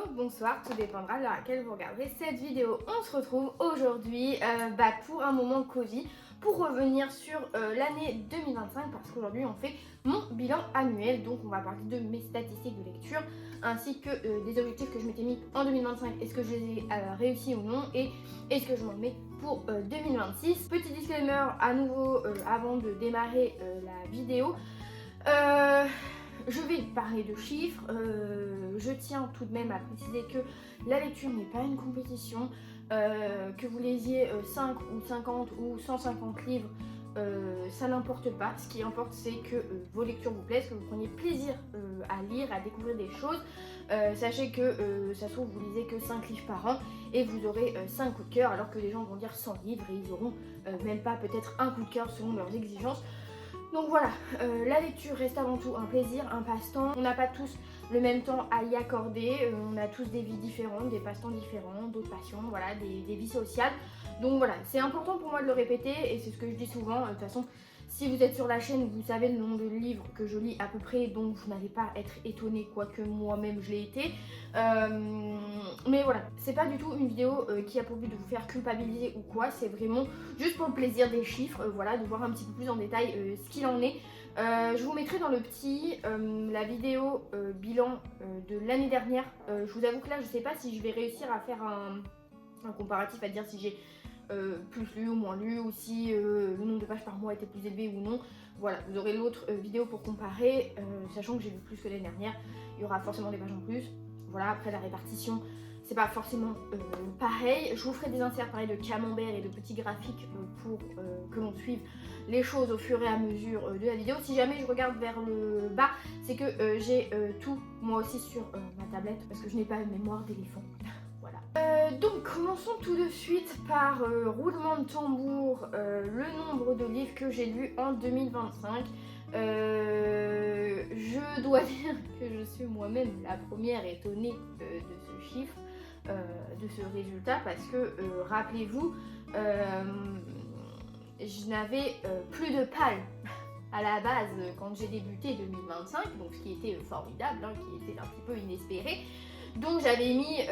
bonjour, bonsoir, tout dépendra de l'heure à laquelle vous regarderez cette vidéo. On se retrouve aujourd'hui pour un moment cosy, pour revenir sur l'année 2025, parce qu'aujourd'hui on fait mon bilan annuel. Donc on va parler de mes statistiques de lecture, ainsi que des objectifs que je m'étais mis en 2025, est-ce que je les ai réussis ou non, et est-ce que je m'en mets pour 2026. Petit disclaimer à nouveau avant de démarrer la vidéo. Je vais parler de chiffres, je tiens tout de même à préciser que la lecture n'est pas une compétition, que vous lisiez 5 ou 50 ou 150 livres, ça n'importe pas. Ce qui importe, c'est que vos lectures vous plaisent, que vous preniez plaisir à lire, à découvrir des choses. Sachez que ça se trouve, vous lisez que 5 livres par an et vous aurez 5 coups de cœur, alors que les gens vont lire 100 livres et ils auront même pas peut-être un coup de cœur selon leurs exigences. Donc voilà, la lecture reste avant tout un plaisir, un passe-temps. On n'a pas tous le même temps à y accorder, on a tous des vies différentes, des passe-temps différents, d'autres passions, voilà, des vies sociales. Donc voilà, c'est important pour moi de le répéter et c'est ce que je dis souvent. De toute façon, si vous êtes sur la chaîne, vous savez le nombre de livres que je lis à peu près, donc vous n'allez pas être étonné, quoique moi-même je l'ai été. Mais voilà, c'est pas du tout une vidéo qui a pour but de vous faire culpabiliser ou quoi, c'est vraiment juste pour le plaisir des chiffres, voilà, de voir un petit peu plus en détail ce qu'il en est. Je vous mettrai dans le petit la vidéo bilan de l'année dernière. Je vous avoue que là, je sais pas si je vais réussir à faire un comparatif, à dire si j'ai plus lu ou moins lu, ou si le nombre de pages par mois était plus élevé ou non. Voilà, vous aurez l'autre vidéo pour comparer, sachant que j'ai lu plus que l'année dernière, il y aura forcément des pages en plus. Voilà, après la répartition, c'est pas forcément pareil. Je vous ferai des inserts pareil de camembert et de petits graphiques pour que l'on suive les choses au fur et à mesure de la vidéo. Si jamais je regarde vers le bas, c'est que j'ai tout moi aussi sur ma tablette, parce que je n'ai pas une mémoire d'éléphant. Voilà. Donc commençons tout de suite par roulement de tambour, le nombre de livres que j'ai lus en 2025. Je dois dire que je suis moi-même la première étonnée de ce chiffre, de ce résultat, parce que rappelez-vous, je n'avais plus de palmes à la base quand j'ai débuté 2025, donc ce qui était formidable, hein, qui était un petit peu inespéré. Donc j'avais mis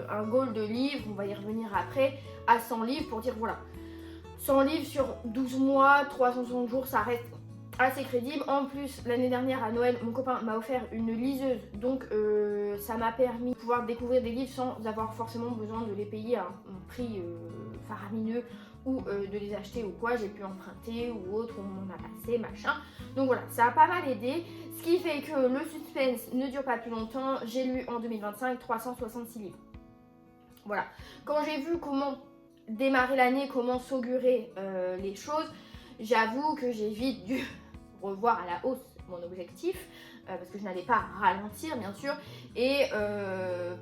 un goal de livres, on va y revenir après, à 100 livres pour dire voilà, 100 livres sur 12 mois, 360 jours, ça reste assez crédible. En plus, l'année dernière à Noël, mon copain m'a offert une liseuse, donc ça m'a permis de pouvoir découvrir des livres sans avoir forcément besoin de les payer à un prix faramineux ou de les acheter ou quoi. J'ai pu emprunter ou autre, on m'en a passé, machin. Donc voilà, ça a pas mal aidé. Ce qui fait que le suspense ne dure pas plus longtemps. J'ai lu en 2025 366 livres. Voilà. Quand j'ai vu comment démarrer l'année, comment s'augurer les choses, j'avoue que j'ai vite dû revoir à la hausse mon objectif, parce que je n'allais pas ralentir bien sûr, et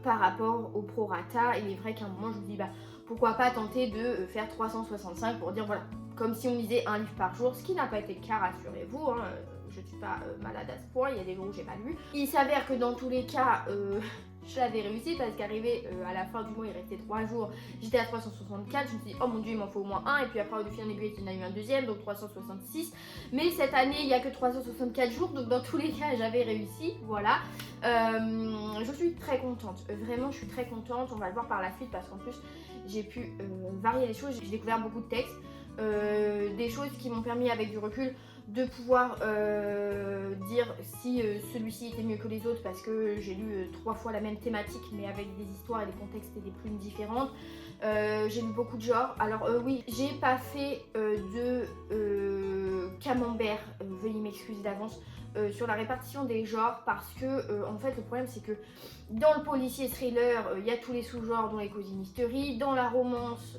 par rapport au prorata, il est vrai qu'à un moment je me dis bah pourquoi pas tenter de faire 365 pour dire voilà, comme si on lisait un livre par jour, ce qui n'a pas été le cas, rassurez-vous, hein, je ne suis pas malade à ce point, il y a des jours où j'ai pas lu. Il s'avère que dans tous les cas, je l'avais réussi parce qu'arrivé à la fin du mois, il restait 3 jours, j'étais à 364, je me suis dit oh mon dieu il m'en faut au moins un, et puis après de fil en aiguille il y en a eu un deuxième, donc 366, mais cette année il n'y a que 364 jours, donc dans tous les cas j'avais réussi, voilà. Je suis très contente, vraiment je suis très contente, on va le voir par la suite parce qu'en plus j'ai pu varier les choses, j'ai découvert beaucoup de textes, des choses qui m'ont permis avec du recul de pouvoir dire si celui-ci était mieux que les autres, parce que j'ai lu 3 fois la même thématique mais avec des histoires et des contextes et des plumes différentes. J'ai lu beaucoup de genres. Alors oui, j'ai pas fait de camembert, veuillez m'excuser d'avance, sur la répartition des genres, parce que en fait le problème c'est que dans le policier thriller il y a tous les sous-genres, dont les cozy mystery, dans la romance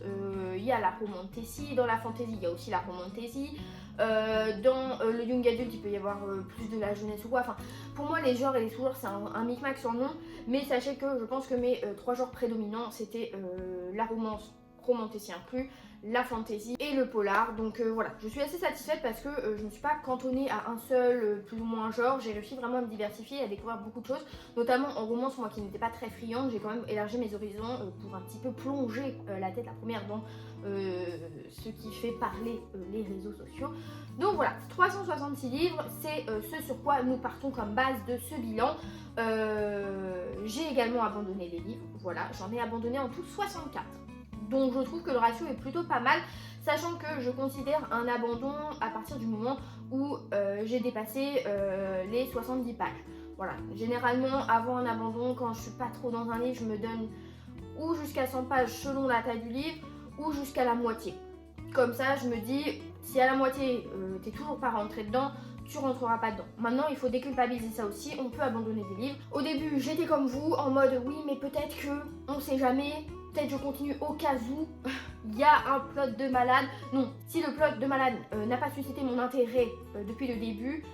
il y a la romantasy, dans la fantasy il y a aussi la romantasy, dans le young adult il peut y avoir plus de la jeunesse ou quoi. Enfin pour moi les genres et les sous-genres c'est un micmac sans nom, mais sachez que je pense que mes 3 genres prédominants c'était la romance, romantasy inclus, la fantasy et le polar. Donc voilà, je suis assez satisfaite parce que je ne me suis pas cantonnée à un seul plus ou moins genre. J'ai réussi vraiment à me diversifier et à découvrir beaucoup de choses, notamment en romance. Moi qui n'étais pas très friande, j'ai quand même élargi mes horizons pour un petit peu plonger la tête la première dans ce qui fait parler les réseaux sociaux. Donc voilà, 366 livres, c'est ce sur quoi nous partons comme base de ce bilan. J'ai également abandonné des livres, voilà, j'en ai abandonné en tout 64. Donc je trouve que le ratio est plutôt pas mal, sachant que je considère un abandon à partir du moment où j'ai dépassé les 70 pages. Voilà, généralement avant un abandon, quand je suis pas trop dans un livre, je me donne ou jusqu'à 100 pages selon la taille du livre, ou jusqu'à la moitié. Comme ça, je me dis, si à la moitié, t'es toujours pas rentré dedans, tu rentreras pas dedans. Maintenant, il faut déculpabiliser ça aussi, on peut abandonner des livres. Au début, j'étais comme vous, en mode, oui, mais peut-être que, on sait jamais, peut-être je continue au cas où, il y a un plot de malade. Non, si le plot de malade n'a pas suscité mon intérêt depuis le début,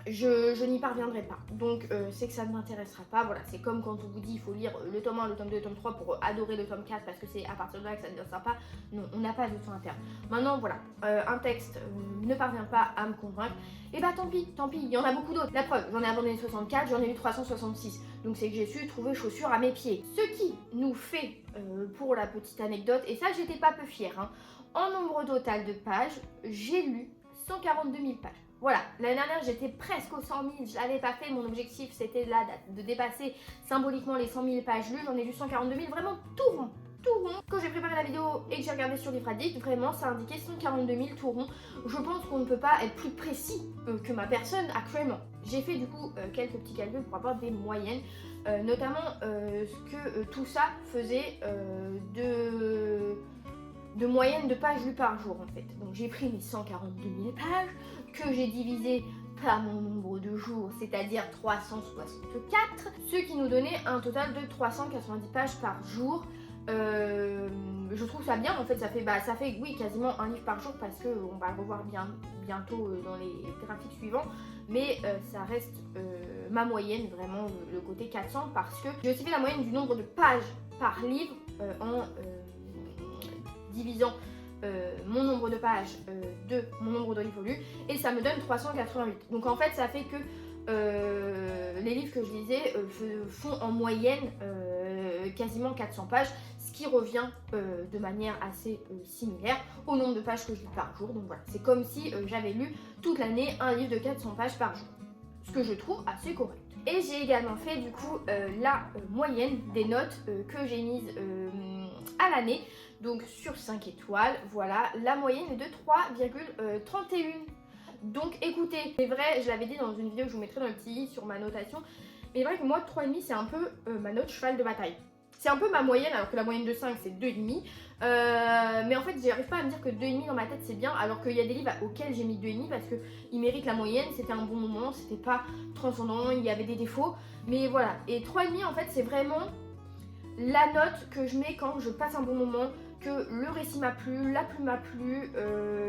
je n'y parviendrai pas. Donc c'est que ça ne m'intéressera pas. Voilà, c'est comme quand on vous dit il faut lire le tome 1, le tome 2, le tome 3 pour adorer le tome 4 parce que c'est à partir de là que ça devient sympa. Non, on n'a pas de temps à perdre. Maintenant voilà, un texte ne parvient pas à me convaincre. Et bah tant pis, il y en a beaucoup d'autres. La preuve, j'en ai abandonné 64, j'en ai eu 366. Donc c'est que j'ai su trouver chaussures à mes pieds. Ce qui nous fait, pour la petite anecdote, et ça j'étais pas peu fière, hein, en nombre total de pages, j'ai lu 142 000 pages. Voilà, l'année dernière j'étais presque aux 100 000, je l'avais pas fait, mon objectif c'était là de dépasser symboliquement les 100 000 pages lues, j'en ai lu 142 000, vraiment tout rond. Quand j'ai préparé la vidéo et que j'ai regardé sur Livraddict, vraiment ça indiquait 142 000 tout rond. Je pense qu'on ne peut pas être plus précis que ma personne actuellement. J'ai fait du coup quelques petits calculs pour avoir des moyennes, notamment ce que tout ça faisait de moyenne de pages lues par jour en fait. Donc j'ai pris mes 142 000 pages que j'ai divisé par mon nombre de jours, c'est-à-dire 364, ce qui nous donnait un total de 390 pages par jour. Je trouve ça bien, en fait ça fait oui quasiment un livre par jour parce que on va le revoir bientôt dans les graphiques suivants, mais ça reste ma moyenne, vraiment le côté 400, parce que j'ai aussi fait la moyenne du nombre de pages par livre en divisant mon nombre de pages de mon nombre de livres lus, et ça me donne 388. Donc en fait ça fait que les livres que je lisais font en moyenne quasiment 400 pages, ce qui revient de manière assez similaire au nombre de pages que je lis par jour. Donc voilà, c'est comme si j'avais lu toute l'année un livre de 400 pages par jour, ce que je trouve assez correct. Et j'ai également fait du coup la moyenne des notes que j'ai mises à l'année, donc sur 5 étoiles, voilà, la moyenne est de 3,31. Donc écoutez, c'est vrai, je l'avais dit dans une vidéo que je vous mettrai dans le petit i sur ma notation, mais c'est vrai que moi 3,5 c'est un peu ma note cheval de bataille. C'est un peu ma moyenne, alors que la moyenne de 5 c'est 2,5. Mais en fait j'arrive pas à me dire que 2,5 dans ma tête c'est bien, alors qu'il y a des livres auxquels j'ai mis 2,5 parce qu'ils méritent la moyenne, c'était un bon moment, c'était pas transcendant, il y avait des défauts. Mais voilà, et 3,5 en fait c'est vraiment la note que je mets quand je passe un bon moment, que le récit m'a plu, la plume m'a plu,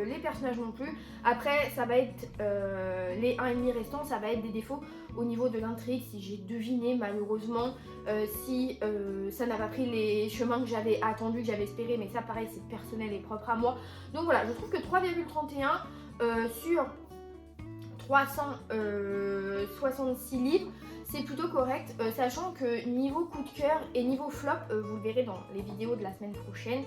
les personnages m'ont plu. Après ça va être les 1,5 restants, ça va être des défauts au niveau de l'intrigue, si j'ai deviné malheureusement, si ça n'a pas pris les chemins que j'avais attendus, que j'avais espéré, mais ça pareil c'est personnel et propre à moi. Donc voilà, je trouve que 3,31 sur 366 livres, c'est plutôt correct, sachant que niveau coup de cœur et niveau flop, vous le verrez dans les vidéos de la semaine prochaine.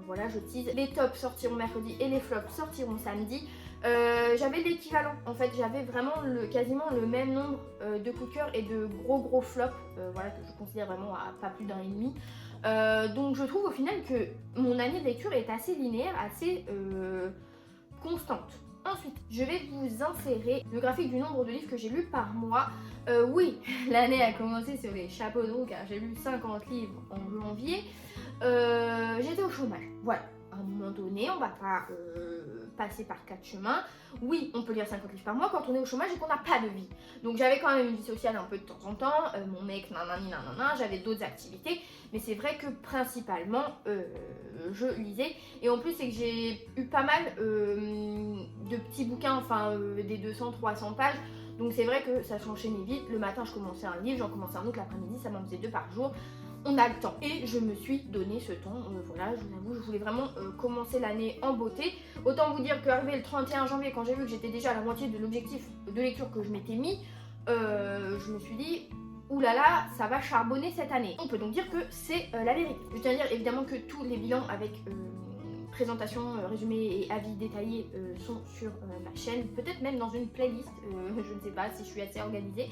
Voilà, je tease, les tops sortiront mercredi et les flops sortiront samedi. J'avais l'équivalent, en fait j'avais vraiment quasiment le même nombre de coups de cœur et de gros flops, voilà, que je considère vraiment à pas plus d'1,5. Donc je trouve au final que mon année de lecture est assez linéaire, assez constante. Ensuite, je vais vous insérer le graphique du nombre de livres que j'ai lus par mois. Oui, l'année a commencé sur les chapeaux de roue car j'ai lu 50 livres en janvier. J'étais au chômage, voilà. À un moment donné, on va pas passer par 4 chemins. Oui, on peut lire 50 livres par mois quand on est au chômage et qu'on n'a pas de vie. Donc j'avais quand même une vie sociale un peu de temps en temps, mon mec, nanani, j'avais d'autres activités, mais c'est vrai que principalement je lisais. Et en plus c'est que j'ai eu pas mal de petits bouquins, enfin des 200-300 pages. Donc c'est vrai que ça s'enchaînait vite. Le matin je commençais un livre, j'en commençais un autre l'après-midi, ça m'en faisait 2 par jour. on a le temps. Et je me suis donné ce temps, voilà, je vous avoue, je voulais vraiment commencer l'année en beauté. Autant vous dire qu'arrivé le 31 janvier, quand j'ai vu que j'étais déjà à la moitié de l'objectif de lecture que je m'étais mis, je me suis dit, oulala, ça va charbonner cette année. On peut donc dire que c'est la vérité. Je tiens à dire évidemment que tous les bilans avec présentation, résumé et avis détaillés sont sur ma chaîne, peut-être même dans une playlist, je ne sais pas si je suis assez organisée.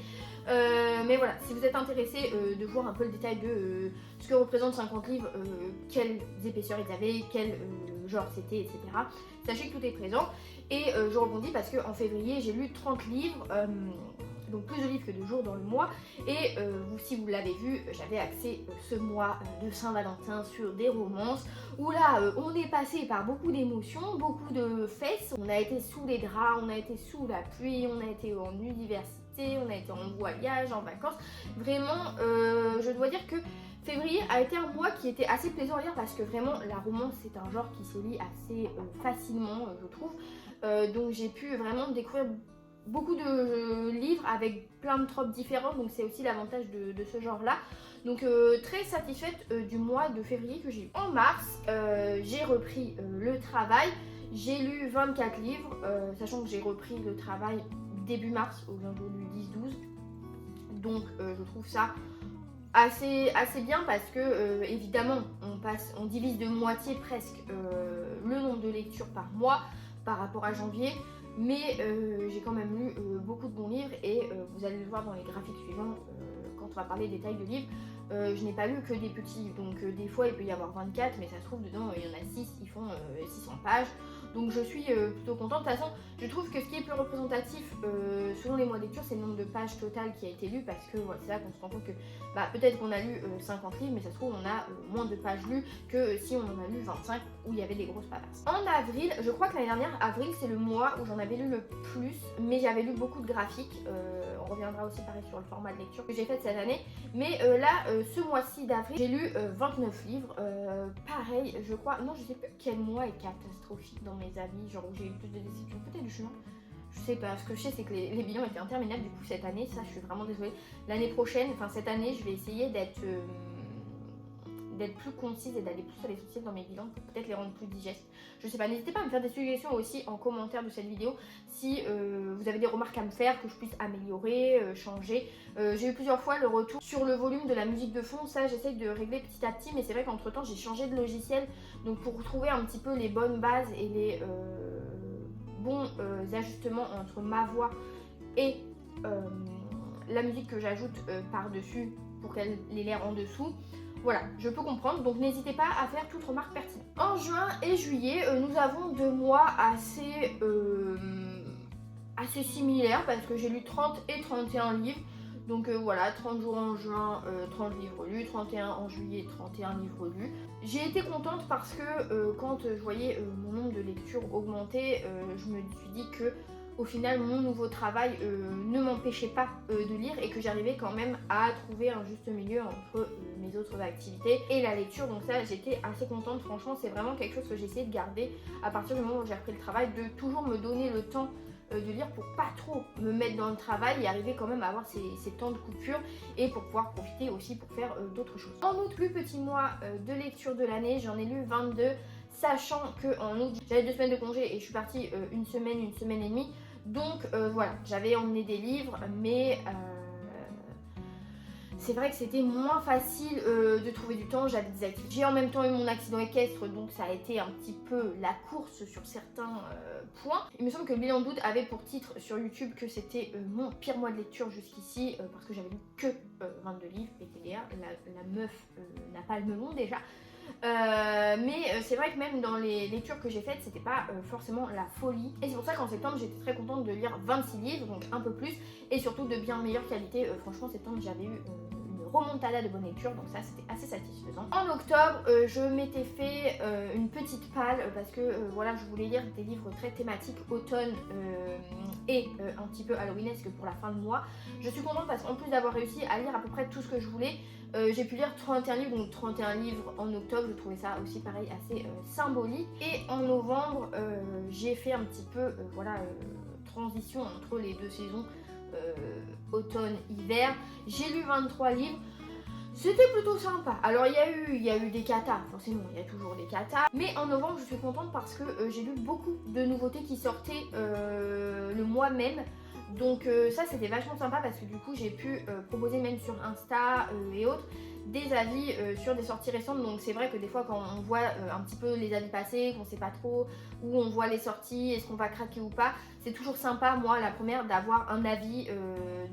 Mais voilà, si vous êtes intéressé de voir un peu le détail de ce que représentent 50 livres, quelles épaisseurs ils avaient, quel genre c'était, etc. Sachez que tout est présent. Et je rebondis parce qu'en février, j'ai lu 30 livres. Donc plus de livres que de jours dans le mois. Et si vous l'avez vu, j'avais axé ce mois de Saint-Valentin sur des romances où là on est passé par beaucoup d'émotions, beaucoup de fesses. On a été sous les draps, on a été sous la pluie, on a été en université, on a été en voyage, en vacances. Vraiment, je dois dire que février a été un mois qui était assez plaisant à lire parce que vraiment la romance c'est un genre qui se lit assez facilement, je trouve. Donc j'ai pu vraiment découvrir beaucoup de livres avec plein de tropes différents, donc c'est aussi l'avantage de ce genre là. Donc très satisfaite du mois de février que j'ai eu. En mars, j'ai repris le travail, j'ai lu 24 livres, sachant que j'ai repris le travail début mars aux alentours du 10-12, donc je trouve ça assez bien parce que évidemment on divise de moitié presque le nombre de lectures par mois par rapport à janvier. Mais j'ai quand même lu beaucoup de bons livres et vous allez le voir dans les graphiques suivants quand on va parler des tailles de livres. Je n'ai pas lu que des petits livres, donc des fois il peut y avoir 24, mais ça se trouve dedans il y en a 6, ils font 600 pages. Donc je suis plutôt contente. De toute façon, je trouve que ce qui est plus représentatif selon les mois de lecture, c'est le nombre de pages totales qui a été lu, parce que voilà, c'est là qu'on se rend compte que peut-être qu'on a lu 50 livres, mais ça se trouve on a moins de pages lues que si on en a lu 25 où il y avait des grosses pavasses. En avril, je crois que l'année dernière, avril c'est le mois où j'en avais lu le plus, mais j'avais lu beaucoup de graphiques. On reviendra aussi pareil sur le format de lecture que j'ai fait cette année. Mais là, ce mois-ci d'avril, j'ai lu 29 livres. Pareil, je crois, non je sais plus quel mois est catastrophique dans mes avis, genre où j'ai eu plus de déceptions, peut-être du chemin. Je sais pas, ce que je sais c'est que les bilans étaient interminables du coup cette année, ça je suis vraiment désolée. L'année prochaine, enfin cette année, je vais essayer d'être plus concise et d'aller plus à l'essentiel dans mes bilans pour peut-être les rendre plus digestes. Je sais pas, n'hésitez pas à me faire des suggestions aussi en commentaire de cette vidéo si vous avez des remarques à me faire que je puisse améliorer, changer. J'ai eu plusieurs fois le retour sur le volume de la musique de fond, ça j'essaye de régler petit à petit, mais c'est vrai qu'entre temps j'ai changé de logiciel, donc pour retrouver un petit peu les bonnes bases et les bons ajustements entre ma voix et la musique que j'ajoute par-dessus pour qu'elle ait l'air en dessous. Voilà, je peux comprendre, donc n'hésitez pas à faire toute remarque pertinente. En juin et juillet, nous avons 2 mois assez similaires parce que j'ai lu 30 et 31 livres. Donc voilà, 30 jours en juin, 30 livres lus, 31 en juillet, 31 livres lus. J'ai été contente parce que quand je voyais mon nombre de lectures augmenter, je me suis dit que au final mon nouveau travail ne m'empêchait pas de lire et que j'arrivais quand même à trouver un juste milieu entre mes autres activités et la lecture. Donc ça, j'étais assez contente, franchement c'est vraiment quelque chose que j'ai essayé de garder à partir du moment où j'ai repris le travail, de toujours me donner le temps de lire pour pas trop me mettre dans le travail et arriver quand même à avoir ces temps de coupure et pour pouvoir profiter aussi pour faire d'autres choses. En août, plus petit mois de lecture de l'année, j'en ai lu 22, sachant qu'en août j'avais 2 semaines de congé et je suis partie une semaine et demie. Donc voilà, j'avais emmené des livres, mais c'est vrai que c'était moins facile de trouver du temps, j'avais des activités. J'ai en même temps eu mon accident équestre, donc ça a été un petit peu la course sur certains points. Il me semble que le bilan d'août avait pour titre sur YouTube que c'était mon pire mois de lecture jusqu'ici, parce que j'avais lu que 22 livres, PTDA, la meuf n'a pas le melon déjà. Mais c'est vrai que même dans les lectures que j'ai faites, c'était pas forcément la folie. Et c'est pour ça qu'en septembre, j'étais très contente de lire 26 livres, donc un peu plus, et surtout de bien meilleure qualité. Franchement, en septembre, j'avais eu une remontada de bonne lecture, donc ça, c'était assez satisfaisant. En octobre, je m'étais fait une petite palle, parce que voilà, je voulais lire des livres très thématiques automne et un petit peu halloweenesque pour la fin de mois. Je suis contente parce qu'en plus d'avoir réussi à lire à peu près tout ce que je voulais, j'ai pu lire 31 livres, donc 31 livres en octobre, je trouvais ça aussi pareil assez symbolique. Et en novembre, j'ai fait un petit peu, transition entre les deux saisons, automne-hiver. J'ai lu 23 livres, C'était plutôt sympa. Alors il y a eu des catas, forcément il y a toujours des catas. Mais en novembre je suis contente parce que j'ai lu beaucoup de nouveautés qui sortaient le mois même. Donc ça c'était vachement sympa parce que du coup j'ai pu proposer même sur Insta et autres des avis sur des sorties récentes. Donc c'est vrai que des fois quand on voit un petit peu les avis passés, qu'on sait pas trop où on voit les sorties, est-ce qu'on va craquer ou pas, c'est toujours sympa, moi la première, d'avoir un avis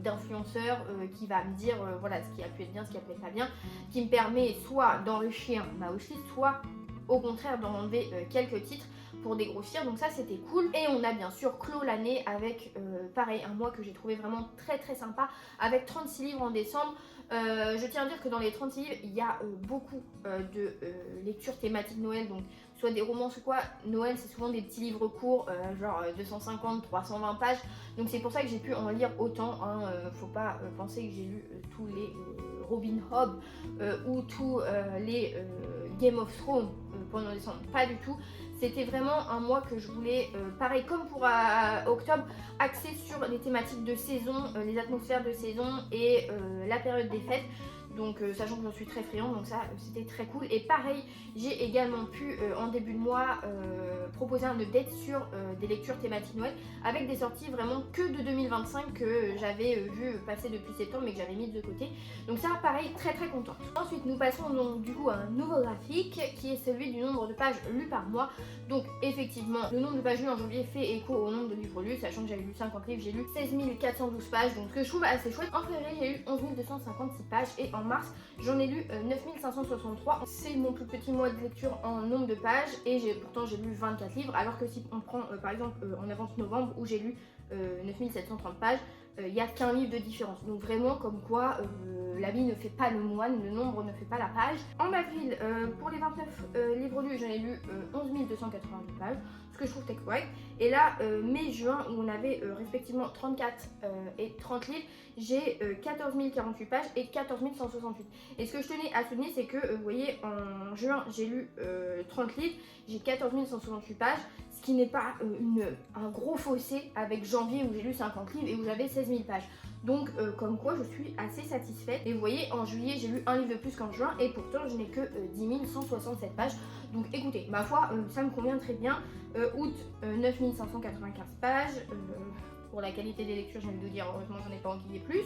d'influenceur qui va me dire voilà ce qui a pu être bien, ce qui a pu être pas bien, qui me permet soit d'enrichir ma wishlist, soit au contraire d'enlever quelques titres pour dégrossir, donc ça c'était cool. Et on a bien sûr clos l'année avec pareil un mois que j'ai trouvé vraiment très très sympa avec 36 livres en décembre. Je tiens à dire que dans les 36 livres il y a beaucoup de lectures thématiques Noël, donc soit des romans ou quoi. Noël c'est souvent des petits livres courts genre 250, 320 pages, donc c'est pour ça que j'ai pu en lire autant, hein. Faut pas penser que j'ai lu tous les Robin Hood ou tous les Game of Thrones pendant décembre, pas du tout. C'était vraiment un mois que je voulais, pareil comme pour octobre, axer sur les thématiques de saison, les atmosphères de saison et la période des fêtes. Donc sachant que j'en suis très friande, donc ça c'était très cool. Et pareil, j'ai également pu en début de mois proposer un update sur des lectures thématiques Noël avec des sorties vraiment que de 2025 que j'avais vu passer depuis septembre mais que j'avais mis de côté. Donc ça pareil, très très contente. Ensuite nous passons donc du coup à un nouveau graphique qui est celui du nombre de pages lues par mois. Donc effectivement le nombre de pages lues en janvier fait écho au nombre de livres lus, sachant que j'avais lu 50 livres, j'ai lu 16 412 pages, donc ce que je trouve assez chouette. En février j'ai eu 11 256 pages et en mars j'en ai lu 9563. C'est mon plus petit mois de lecture en nombre de pages et pourtant j'ai lu 24 livres, alors que si on prend par exemple en avance novembre où j'ai lu 9730 pages, il n'y a qu'un livre de différence. Donc vraiment comme quoi l'habit ne fait pas le moine, le nombre ne fait pas la page. En avril, pour les 29 livres lus, j'en ai lu 11 282 pages, ce que je trouve très correct. Et là, mai-juin, où on avait respectivement 34 et 30 livres, j'ai 14 048 pages et 14 168. Et ce que je tenais à souligner, c'est que, vous voyez, en juin, j'ai lu 30 livres, j'ai 14 168 pages, ce qui n'est pas un gros fossé avec janvier où j'ai lu 50 livres et où j'avais 16 000 pages. Donc comme quoi je suis assez satisfaite. Et vous voyez, en juillet j'ai lu un livre de plus qu'en juin et pourtant je n'ai que 10 167 pages. Donc écoutez, ma foi, ça me convient très bien. Août, 9 595 pages. Pour la qualité des lectures, j'ai envie de dire, heureusement j'en ai pas enquillé plus.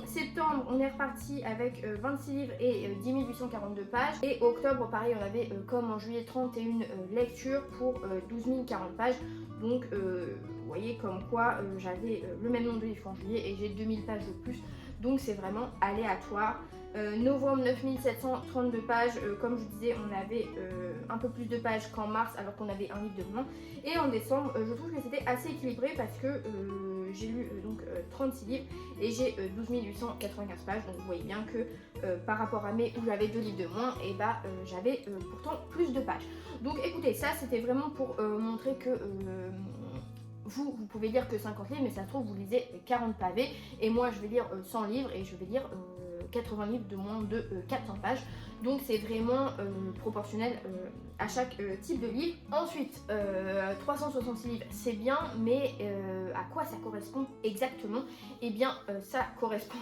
Septembre, on est reparti avec 26 livres et 10 842 pages. Et octobre, pareil, on avait comme en juillet 31 lectures pour 12 040 pages. Donc vous voyez comme quoi j'avais le même nombre de livres qu'en juillet et j'ai 2000 pages de plus. Donc c'est vraiment aléatoire. Novembre, 9732 pages, comme je vous disais, on avait un peu plus de pages qu'en mars alors qu'on avait un livre de moins. Et en décembre, je trouve que c'était assez équilibré parce que j'ai lu donc 36 livres et j'ai 12 895 pages. Donc vous voyez bien que par rapport à mai où j'avais 2 livres de moins, et bah j'avais pourtant plus de pages. Donc écoutez, ça c'était vraiment pour montrer que vous pouvez lire que 50 livres, mais ça se trouve vous lisez 40 pavés et moi je vais lire 100 livres et je vais lire 80 livres de moins de 400 pages. Donc c'est vraiment proportionnel à chaque type de livre. Ensuite, 366 livres c'est bien, mais à quoi ça correspond exactement? Eh bien ça correspond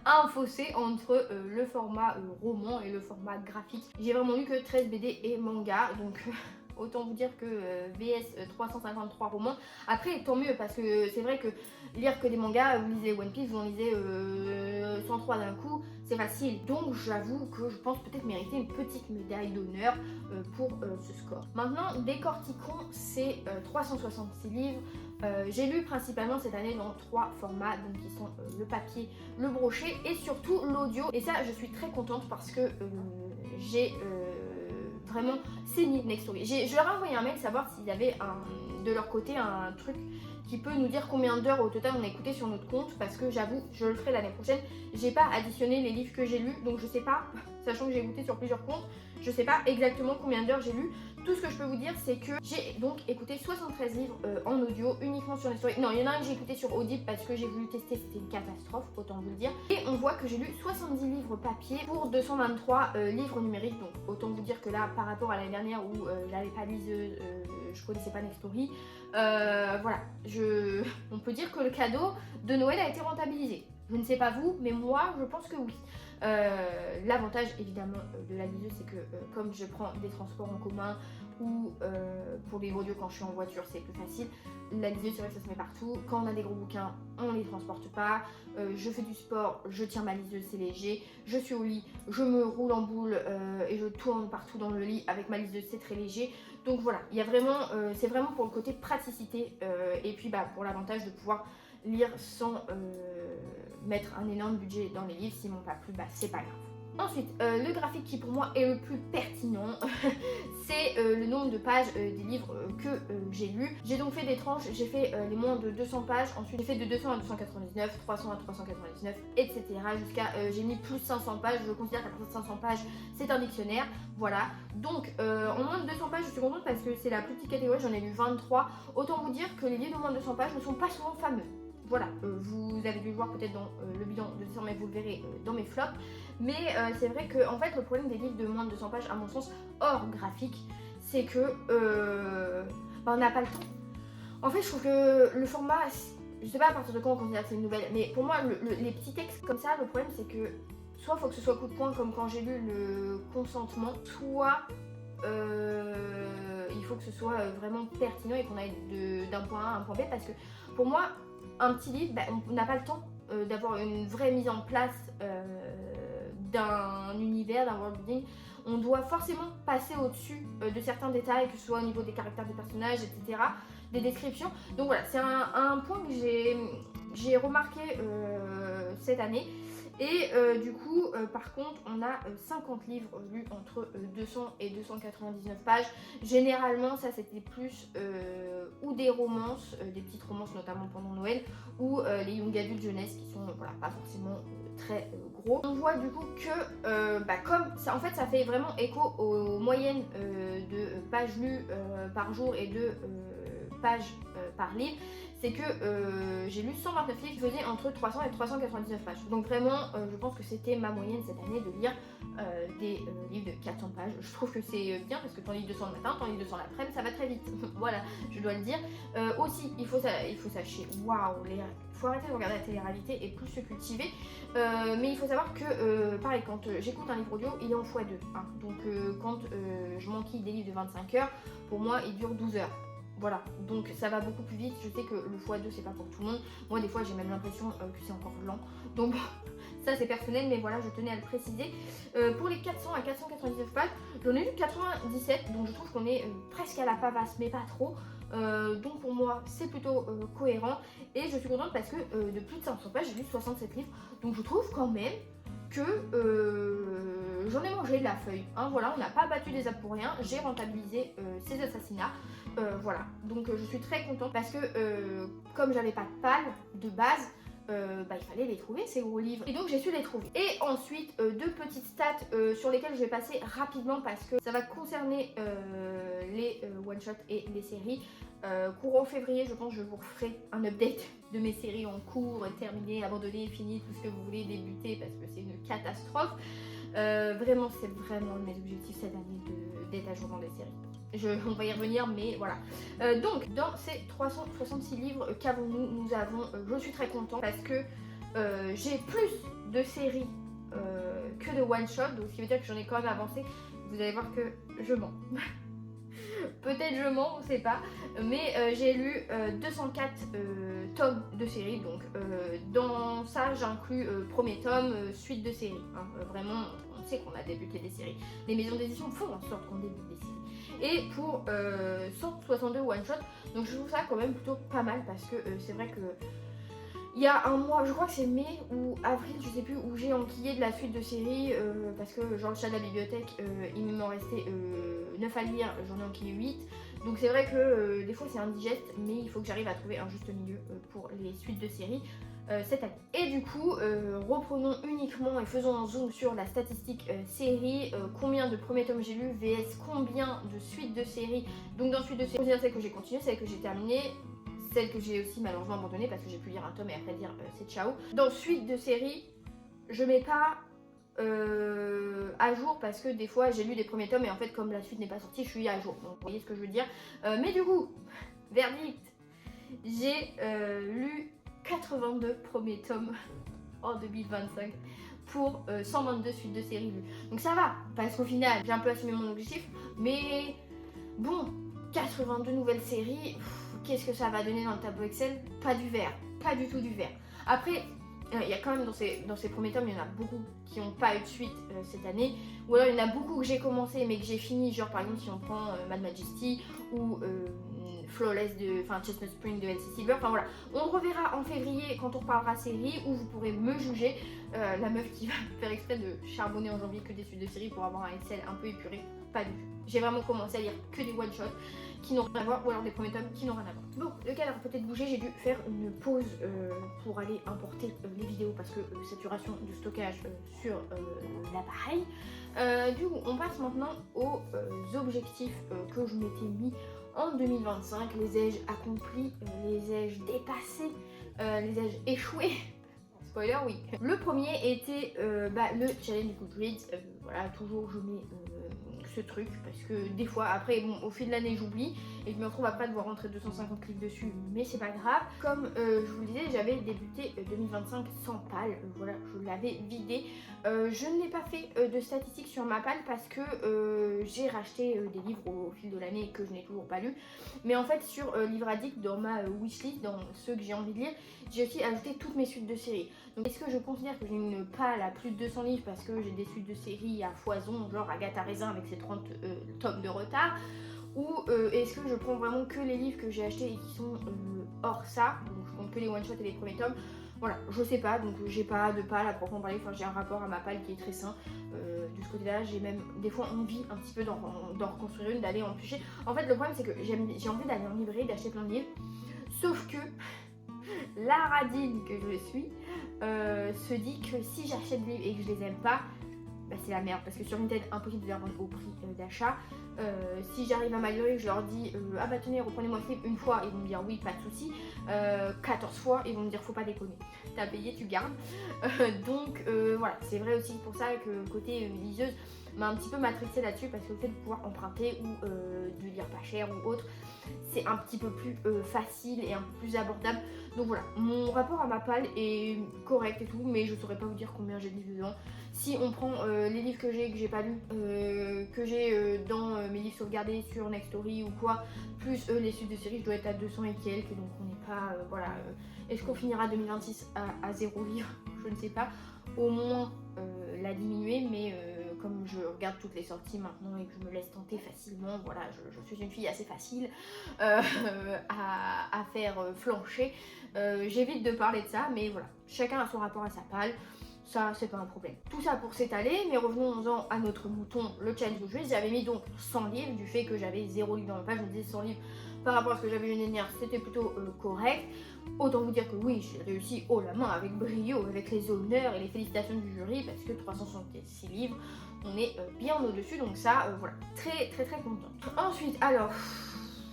à un fossé entre le format roman et le format graphique. J'ai vraiment lu que 13 BD et manga, donc autant vous dire que VS 353 romans. Après tant mieux parce que c'est vrai que lire que des mangas, vous lisez One Piece, vous en lisez 103 d'un coup, c'est facile. Donc j'avoue que je pense peut-être mériter une petite médaille d'honneur pour ce score. Maintenant décortiquons ces 366 livres. J'ai lu principalement cette année dans 3 formats, donc qui sont le papier, le brochet et surtout l'audio. Et ça je suis très contente parce que j'ai vraiment saigné Next Story. Je leur ai envoyé un mail savoir s'il y avait de leur côté un truc qui peut nous dire combien d'heures au total on a écouté sur notre compte, parce que j'avoue, je le ferai l'année prochaine. J'ai pas additionné les livres que j'ai lus, donc je sais pas, sachant que j'ai écouté sur plusieurs comptes, je sais pas exactement combien d'heures j'ai lu. Tout ce que je peux vous dire, c'est que j'ai donc écouté 73 livres en audio uniquement sur Next Story. Non, il y en a un que j'ai écouté sur Audible parce que j'ai voulu tester, c'était une catastrophe, autant vous le dire. Et on voit que j'ai lu 70 livres papier pour 223 livres numériques. Donc autant vous dire que là, par rapport à l'année dernière où j'avais pas liseuse, je connaissais pas Next Story, voilà, on peut dire que le cadeau de Noël a été rentabilisé. Je ne sais pas vous, mais moi je pense que oui. L'avantage évidemment de la liseuse, c'est que comme je prends des transports en commun ou pour les audios quand je suis en voiture, c'est plus facile. La liseuse, c'est vrai que ça se met partout. Quand on a des gros bouquins, on les transporte pas. Je fais du sport, je tiens ma liseuse, c'est léger. Je suis au lit, je me roule en boule et je tourne partout dans le lit avec ma liseuse, c'est très léger. Donc voilà, il y a vraiment, c'est vraiment pour le côté praticité et puis pour l'avantage de pouvoir lire sans mettre un énorme budget dans les livres. S'ils m'ont pas plu, c'est pas grave. Ensuite, le graphique qui pour moi est le plus pertinent, c'est le nombre de pages des livres que j'ai lus. J'ai donc fait des tranches, j'ai fait les moins de 200 pages, ensuite j'ai fait de 200 à 299, 300 à 399, etc. Jusqu'à, j'ai mis plus 500 pages, je considère qu'à partir de 500 pages, c'est un dictionnaire, voilà. Donc, en moins de 200 pages, je suis contente parce que c'est la plus petite catégorie, j'en ai lu 23. Autant vous dire que les livres de moins de 200 pages ne sont pas souvent fameux. Voilà, vous avez dû le voir peut-être dans le bilan de désormais, vous le verrez dans mes flops. Mais c'est vrai que en fait, le problème des livres de moins de 200 pages, à mon sens, hors graphique, c'est que on n'a pas le temps. En fait, je trouve que le format, je sais pas à partir de quand on considère que c'est une nouvelle, mais pour moi, les petits textes comme ça, le problème c'est que soit il faut que ce soit coup de poing comme quand j'ai lu le consentement, soit il faut que ce soit vraiment pertinent et qu'on aille d'un point A à un point B, parce que pour moi, un petit livre, on n'a pas le temps d'avoir une vraie mise en place d'un univers, d'un world building. On doit forcément passer au-dessus de certains détails, que ce soit au niveau des caractères des personnages, etc., des descriptions. Donc voilà, c'est un point que j'ai remarqué cette année. Et du coup, par contre, on a 50 livres lus entre 200 et 299 pages. Généralement, ça c'était plus ou des romances, des petites romances notamment pendant Noël, ou les young adultes jeunesse qui sont pas forcément très gros. On voit du coup que comme ça, en fait, ça fait vraiment écho aux moyennes de pages lues par jour et de pages par livre. C'est que j'ai lu 129 livres qui faisaient entre 300 et 399 pages. Donc vraiment, je pense que c'était ma moyenne cette année de lire des livres de 400 pages. Je trouve que c'est bien parce que t'en lis 200 le matin, t'en lis 200 l'après-midi, ça va très vite. Voilà, je dois le dire. Aussi, il faut sachez, waouh, il faut arrêter de regarder la télé-réalité et plus se cultiver. Mais il faut savoir que, pareil, quand j'écoute un livre audio, il est en x2. Hein. Donc quand je m'enquille des livres de 25 heures, pour moi, il dure 12 heures. Voilà, donc ça va beaucoup plus vite. Je sais que le x2 c'est pas pour tout le monde. Moi des fois j'ai même l'impression que c'est encore lent. Donc ça c'est personnel, mais voilà, je tenais à le préciser. Pour les 400 à 499 pages, j'en ai lu 97, donc je trouve qu'on est presque à la pavasse, mais pas trop. Donc pour moi c'est plutôt cohérent. Et je suis contente parce que de plus de 500 pages, j'ai lu 67 livres. Donc je trouve quand même que j'en ai mangé de la feuille. Hein, voilà, on n'a pas battu des âmes pour rien. J'ai rentabilisé ces assassinats. Voilà, donc je suis très contente parce que comme j'avais pas de palle de base, il fallait les trouver ces gros livres et donc j'ai su les trouver. Et ensuite deux petites stats sur lesquelles je vais passer rapidement parce que ça va concerner les one shot et les séries. Courant février, je pense que je vous referai un update de mes séries en cours, terminées, abandonnées, finies, tout ce que vous voulez, débuter parce que c'est une catastrophe. Vraiment, c'est vraiment mes objectifs cette année d'être à jour dans des séries. On va y revenir, mais voilà. Donc, dans ces 366 livres qu'avons-nous, nous avons, je suis très contente parce que j'ai plus de séries que de one-shot, donc ce qui veut dire que j'en ai quand même avancé. Vous allez voir que je mens. Peut-être je mens, on sait pas. Mais j'ai lu 204 tomes de séries, donc dans ça j'inclus premier tome, suite de série. Hein. Vraiment, on sait qu'on a débuté des séries. Les maisons d'édition font en sorte qu'on débute des séries. Et pour 162 one-shot, donc je trouve ça quand même plutôt pas mal parce que c'est vrai que il y a un mois, je crois que c'est mai ou avril, je sais plus, où j'ai enquillé de la suite de séries parce que genre le chat de la bibliothèque, il m'en restait 9 à lire, j'en ai enquillé 8. Donc c'est vrai que des fois c'est indigeste, mais il faut que j'arrive à trouver un juste milieu pour les suites de séries cette année. Et du coup, reprenons uniquement et faisons un zoom sur la statistique série, combien de premiers tomes j'ai lu, vs combien de suites de séries. Donc dans suite de séries, celle que j'ai continué, celle que j'ai terminée, celle que j'ai aussi malheureusement abandonnée parce que j'ai pu lire un tome et après dire c'est ciao. Dans suite de série, je mets pas à jour parce que des fois j'ai lu des premiers tomes et en fait comme la suite n'est pas sortie, je suis à jour. Donc vous voyez ce que je veux dire. Mais du coup, verdict, j'ai lu 82 premiers tomes en 2025 pour 122 suites de séries vues. Donc ça va, parce qu'au final, j'ai un peu assumé mon objectif, mais bon, 82 nouvelles séries, qu'est-ce que ça va donner dans le tableau Excel? Pas du vert, pas du tout du vert. Après, il y a quand même dans ces premiers tomes, il y en a beaucoup qui n'ont pas eu de suite cette année. Ou alors il y en a beaucoup que j'ai commencé mais que j'ai fini. Genre par exemple si on prend Mad Majesty ou Flawless de Chestnut Spring de Elsie Silver. Enfin voilà, on le reverra en février quand on reparlera série où vous pourrez me juger. La meuf qui va faire exprès de charbonner en janvier que des suites de séries pour avoir un Excel un peu épuré. Pas du tout. J'ai vraiment commencé à lire que des one-shots qui n'ont rien à voir ou alors des premiers tomes qui n'ont rien à voir. Bon, le cadre a peut-être bougé, j'ai dû faire une pause pour aller importer les vidéos parce que saturation de stockage sur l'appareil. Du coup, on passe maintenant aux objectifs que je m'étais mis en 2025. Les ai-je accomplis, les ai-je dépassés, les ai-je échoués? Spoiler, oui. Le premier était le challenge Goodreads. Voilà, toujours je mets ce truc parce que des fois après bon au fil de l'année j'oublie et je me retrouve après à devoir rentrer 250 clics dessus, mais c'est pas grave. Comme je vous le disais, j'avais débuté 2025 sans palle, voilà, je l'avais vidé. Je n'ai pas fait de statistiques sur ma palle parce que j'ai racheté des livres au fil de l'année que je n'ai toujours pas lu, mais en fait sur Livre Addict, dans ma wishlist, dans ceux que j'ai envie de lire, j'ai aussi ajouté toutes mes suites de séries. Donc est-ce que je considère que j'ai une palle à plus de 200 livres parce que j'ai des suites de séries à foison, genre Agatha Raisin avec ses 30 tomes de retard, ou est-ce que je prends vraiment que les livres que j'ai achetés et qui sont hors ça, donc je compte que les one-shots et les premiers tomes. Voilà, je sais pas, donc j'ai pas de palle à proprement parler, enfin j'ai un rapport à ma palle qui est très sain. De ce côté-là, j'ai même des fois envie un petit peu d'en reconstruire une, d'aller en piocher. En fait, le problème c'est que j'ai envie d'aller en librairie, d'acheter plein de livres, sauf que la radine que je suis se dit que si j'achète des livres et que je les aime pas, bah c'est la merde parce que sur Vinted impossible de les revendre au prix d'achat. Si j'arrive à m'améliorer, je leur dis ah bah tenez reprenez-moi ce livre une fois, ils vont me dire oui pas de souci. 14 fois ils vont me dire faut pas déconner, t'as payé tu gardes. Donc voilà, c'est vrai aussi pour ça que côté liseuse m'a un petit peu matrixée là-dessus parce que le fait de pouvoir emprunter ou de lire pas cher ou autre, c'est un petit peu plus facile et un peu plus abordable. Donc voilà, mon rapport à ma palle est correct et tout, mais je saurais pas vous dire combien j'ai de livres dedans. Si on prend les livres que j'ai pas lus, que j'ai dans mes livres sauvegardés sur Nextory ou quoi, plus les suites de séries, je dois être à 200 et quelques, donc on n'est pas, voilà. Est-ce qu'on finira 2026 à 0 livre? Je ne sais pas. Au moins la diminuer, mais comme je regarde toutes les sorties maintenant et que je me laisse tenter facilement, voilà, je suis une fille assez facile à faire flancher. J'évite de parler de ça, mais voilà, chacun a son rapport à sa palle. Ça, c'est pas un problème. Tout ça pour s'étaler, mais revenons-en à notre mouton, le challenge Goodreads. J'avais mis donc 100 livres, du fait que j'avais 0 livre dans ma page, je me disais 100 livres par rapport à ce que j'avais l'année dernière, c'était plutôt correct. Autant vous dire que oui, j'ai réussi haut la main, avec brio, avec les honneurs et les félicitations du jury, parce que 366 livres, on est bien au-dessus, donc ça, voilà, très très très contente. Ensuite, alors...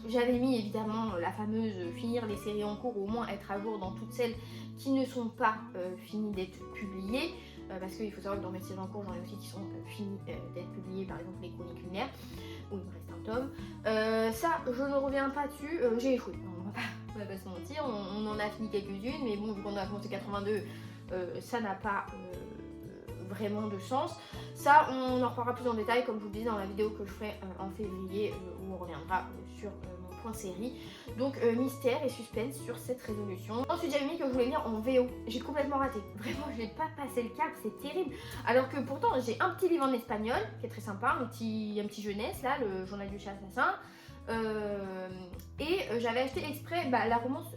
J'avais mis évidemment la fameuse finir les séries en cours, ou au moins être à jour dans toutes celles qui ne sont pas finies d'être publiées. Parce qu'il faut savoir que dans mes séries en cours, j'en ai aussi qui sont finies d'être publiées, par exemple les Chroniques lunaires, où il me reste un tome. Ça, je ne reviens pas dessus, j'ai échoué. On va pas se mentir, on en a fini quelques-unes, mais bon, vu qu'on a commencé 82, ça n'a pas vraiment de sens. Ça, on en reparlera plus en détail, comme je vous le disais dans la vidéo que je ferai en février, où on reviendra sur mon point série. Donc mystère et suspense sur cette résolution. Ensuite j'avais mis que je voulais lire en VO. J'ai complètement raté. Vraiment je n'ai pas passé le cap, c'est terrible. Alors que pourtant j'ai un petit livre en espagnol qui est très sympa, un petit jeunesse là, le journal du chat assassin. Et j'avais acheté exprès la romance...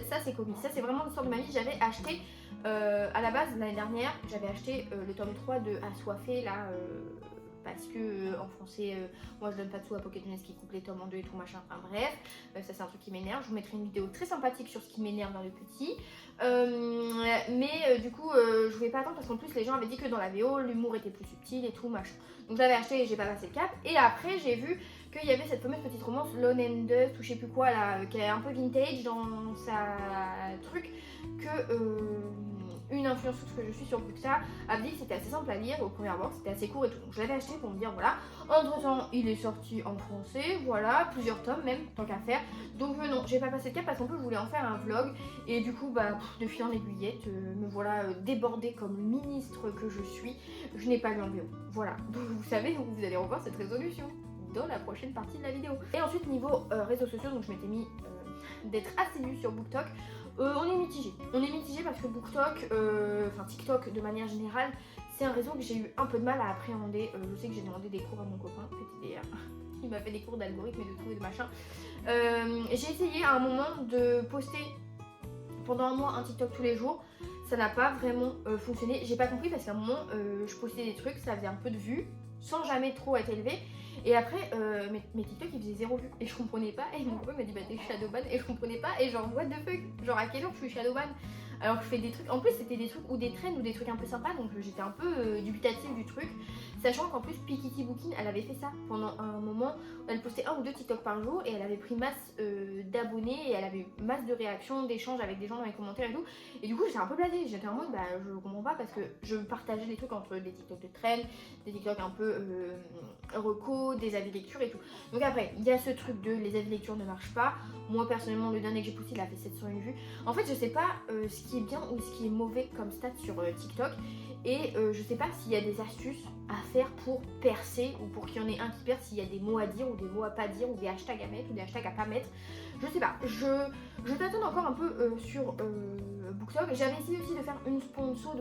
ça c'est comique, ça c'est vraiment l'histoire de ma vie. J'avais acheté à la base l'année dernière, j'avais acheté le tome 3 de Assoiffé là, parce que en français, moi je donne pas de sous à Pocket Jeunesse qui coupe les tomes en deux et tout machin, enfin bref, ça c'est un truc qui m'énerve. Je vous mettrai une vidéo très sympathique sur ce qui m'énerve dans le petit, mais du coup je voulais pas attendre parce qu'en plus les gens avaient dit que dans la VO l'humour était plus subtil et tout machin. Donc j'avais acheté et j'ai pas passé le cap, et après j'ai vu qu'il y avait cette fameuse petite romance Lone and Dust ou je sais plus quoi là, qui est un peu vintage dans sa truc, que une influenceuse que je suis sur Booksta a dit que c'était assez simple à lire au premier abord, c'était assez court et tout. Donc je l'avais acheté pour me dire voilà. Entre temps, il est sorti en français, voilà, plusieurs tomes même, tant qu'à faire. Donc non, j'ai pas passé de cap parce qu'en plus je voulais en faire un vlog. Et du coup, de fil en aiguillette, me voilà débordée comme ministre que je suis. Je n'ai pas lu en VO. Voilà, donc vous savez où vous allez revoir cette résolution dans la prochaine partie de la vidéo. Et ensuite niveau réseaux sociaux, donc je m'étais mis d'être assidue sur BookTok. On est mitigé. On est mitigé parce que BookTok, enfin TikTok de manière générale, c'est un réseau que j'ai eu un peu de mal à appréhender. Je sais que j'ai demandé des cours à mon copain, petit DR. Il m'a fait des cours d'algorithme et de tout et de machin. J'ai essayé à un moment de poster pendant un mois un TikTok tous les jours. Ça n'a pas vraiment fonctionné. J'ai pas compris parce qu'à un moment, je postais des trucs, ça faisait un peu de vues, sans jamais trop être élevé. Et après, mes TikTok ils faisaient 0 vues et je comprenais pas. Et mon copain m'a dit bah t'es shadowban et je comprenais pas. Et genre what the fuck, genre à quelle heure je suis shadowban alors que je fais des trucs. En plus c'était des trucs ou des trends ou des trucs un peu sympas, donc j'étais un peu dubitative du truc. Sachant qu'en plus Pikiti Booking elle avait fait ça pendant un moment. Elle postait 1 ou 2 TikTok par jour et elle avait pris masse d'abonnés et elle avait eu masse de réactions, d'échanges avec des gens dans les commentaires et tout. Et du coup j'étais un peu blasée, j'étais en mode bah je comprends pas parce que je partageais des trucs entre des TikTok de trend, des TikTok un peu reco, des avis lecture et tout. Donc après il y a ce truc de les avis lecture ne marchent pas. Moi personnellement le dernier que j'ai posté il a fait 701 vues. En fait je sais pas ce qui est bien ou ce qui est mauvais comme stat sur TikTok. Et je sais pas s'il y a des astuces à faire pour percer ou pour qu'il y en ait un qui perce, s'il y a des mots à dire ou des mots à pas dire ou des hashtags à mettre ou des hashtags à pas mettre. Je sais pas, je tâtonne encore un peu sur BookTok. J'avais essayé aussi de faire une sponsor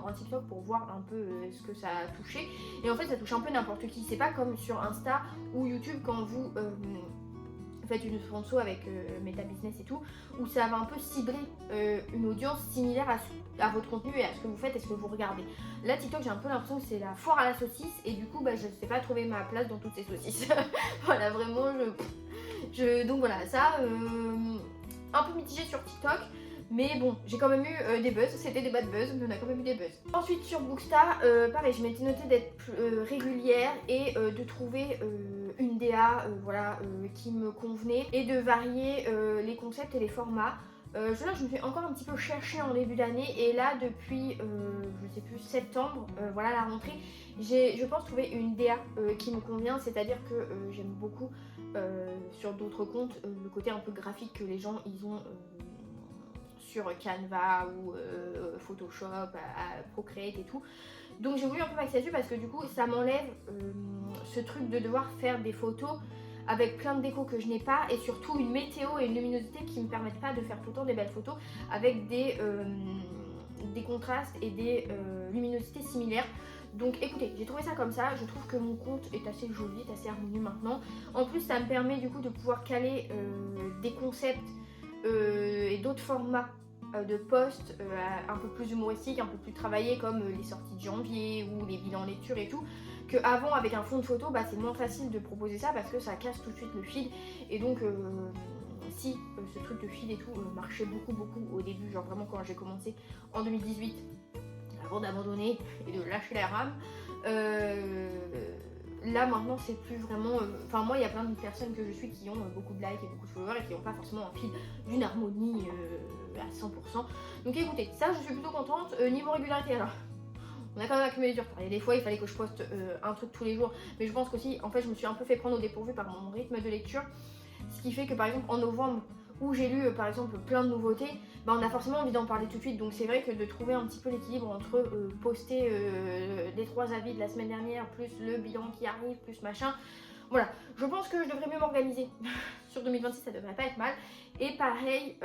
en TikTok pour voir un peu ce que ça a touché. Et en fait ça touche un peu n'importe qui. C'est pas comme sur Insta ou YouTube quand vous faites une sponsor avec Meta Business et tout, où ça va un peu cibler une audience similaire à votre contenu et à ce que vous faites et ce que vous regardez. Là TikTok j'ai un peu l'impression que c'est la foire à la saucisse et du coup je ne sais pas trouver ma place dans toutes ces saucisses. Voilà vraiment donc voilà ça un peu mitigé sur TikTok. Mais bon, j'ai quand même eu des buzz, c'était des bad buzz, mais on a quand même eu des buzz. Ensuite sur Booksta, pareil, je m'étais notée d'être régulière et de trouver une DA qui me convenait et de varier les concepts et les formats. Je me suis encore un petit peu cherchée en début d'année et là depuis, je sais plus, septembre, voilà la rentrée, j'ai je pense trouver une DA qui me convient, c'est-à-dire que j'aime beaucoup sur d'autres comptes le côté un peu graphique que les gens ils ont sur Canva ou Photoshop, Procreate et tout. Donc j'ai voulu un peu m'axer là-dessus parce que du coup ça m'enlève ce truc de devoir faire des photos avec plein de déco que je n'ai pas et surtout une météo et une luminosité qui ne me permettent pas de faire tout le temps des belles photos avec des contrastes et des luminosités similaires. Donc écoutez, j'ai trouvé ça comme ça, je trouve que mon compte est assez joli, est assez harmonieux maintenant. En plus ça me permet du coup de pouvoir caler des concepts et d'autres formats de posts un peu plus humoristiques, un peu plus travaillés comme les sorties de janvier ou les bilans lecture et tout, qu'avant avec un fond de photo c'est moins facile de proposer ça parce que ça casse tout de suite le feed et donc si ce truc de feed et tout marchait beaucoup au début, genre vraiment quand j'ai commencé en 2018 avant d'abandonner et de lâcher la rame, là maintenant c'est plus vraiment enfin moi il y a plein de personnes que je suis qui ont beaucoup de likes et beaucoup de followers et qui n'ont pas forcément un feed d'une harmonie à 100%. Donc écoutez, ça je suis plutôt contente. Niveau régularité, alors on a quand même accumulé du retard. Il y a des fois il fallait que je poste un truc tous les jours, mais je pense qu'aussi en fait je me suis un peu fait prendre au dépourvu par mon rythme de lecture, ce qui fait que par exemple en novembre où j'ai lu par exemple plein de nouveautés, on a forcément envie d'en parler tout de suite. Donc c'est vrai que de trouver un petit peu l'équilibre entre poster les 3 avis de la semaine dernière, plus le bilan qui arrive, plus machin. Voilà, je pense que je devrais mieux m'organiser. Sur 2026 ça devrait pas être mal. Et pareil,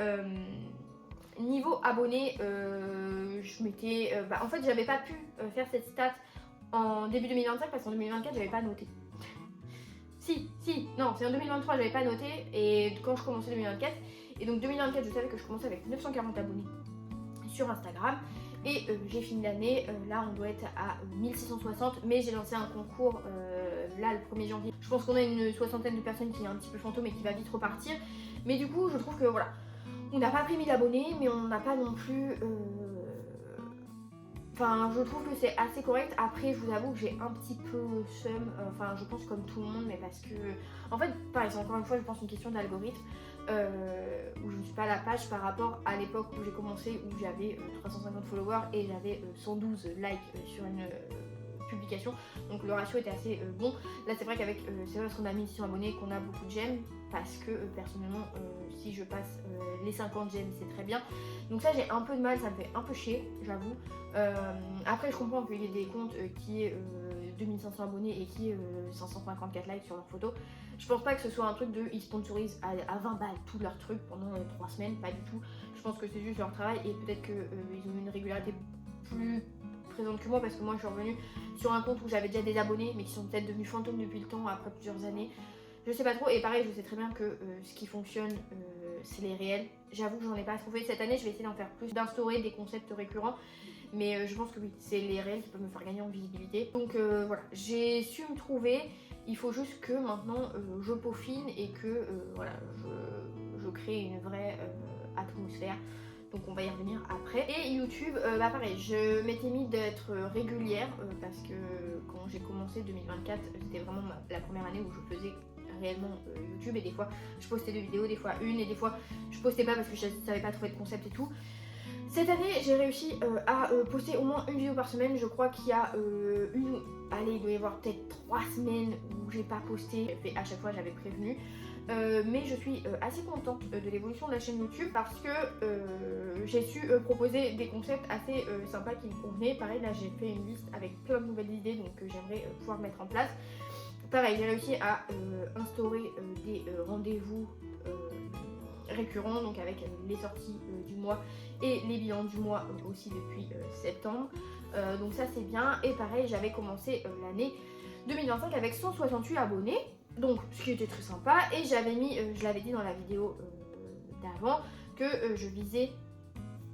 niveau abonnés, je m'étais... en fait j'avais pas pu faire cette stat en début 2025 parce qu'en 2024 j'avais pas noté. Non, c'est en 2023 j'avais pas noté et quand je commençais 2024 et donc 2024 je savais que je commençais avec 940 abonnés sur Instagram et j'ai fini l'année, là on doit être à 1660 mais j'ai lancé un concours là le 1er janvier. Je pense qu'on a une soixantaine de personnes qui est un petit peu fantôme et qui va vite repartir, mais du coup je trouve que voilà, on n'a pas pris 1000 abonnés mais on n'a pas non plus Enfin, je trouve que c'est assez correct. Après, je vous avoue que j'ai un petit peu le seum. Enfin, je pense comme tout le monde, mais parce que... En fait, pareil, c'est encore une fois, je pense, une question d'algorithme. Où je ne suis pas à la page par rapport à l'époque où j'ai commencé, où j'avais 350 followers et j'avais 112 likes sur une publication. Donc le ratio était assez bon. Là, c'est vrai qu'avec... c'est parce qu'on a 1600 abonnés qu'on a beaucoup de j'aime. Parce que personnellement, si je passe les 50 j'aime, c'est très bien. Donc ça, j'ai un peu de mal, ça me fait un peu chier, j'avoue. Après, je comprends qu'il y ait des comptes qui aient 2500 abonnés et qui aient 554 likes sur leurs photos. Je pense pas que ce soit un truc de ils sponsorisent à 20 balles tous leurs trucs pendant 3 semaines, pas du tout. Je pense que c'est juste leur travail et peut-être qu'ils ont une régularité plus présente que moi parce que moi je suis revenue sur un compte où j'avais déjà des abonnés mais qui sont peut-être devenus fantômes depuis le temps après plusieurs années. Je sais pas trop et pareil je sais très bien que ce qui fonctionne c'est les réels. J'avoue que j'en ai pas trouvé cette année, je vais essayer d'en faire plus, d'instaurer des concepts récurrents. Mais je pense que oui, c'est les réels qui peuvent me faire gagner en visibilité. Donc voilà, j'ai su me trouver. Il faut juste que maintenant je peaufine et que voilà, je crée une vraie atmosphère. Donc on va y revenir après. Et YouTube, bah pareil, je m'étais mis d'être régulière parce que quand j'ai commencé 2024, c'était vraiment la première année où je faisais réellement YouTube et des fois je postais 2 vidéos, des fois une et des fois je postais pas parce que je savais pas trouver de concept et tout. Cette année j'ai réussi à poster au moins une vidéo par semaine. Je crois qu'il y a allez il doit y avoir peut-être 3 semaines où j'ai pas posté et à chaque fois j'avais prévenu. Mais je suis assez contente de l'évolution de la chaîne YouTube parce que j'ai su proposer des concepts assez sympas qui me convenaient. Pareil là j'ai fait une liste avec plein de nouvelles idées donc j'aimerais pouvoir mettre en place. Pareil, j'ai réussi à instaurer des rendez-vous récurrents, donc avec les sorties du mois et les bilans du mois aussi depuis septembre. Donc ça c'est bien. Et pareil, j'avais commencé l'année 2025 avec 168 abonnés, donc ce qui était très sympa. Et j'avais mis, je l'avais dit dans la vidéo d'avant, que je visais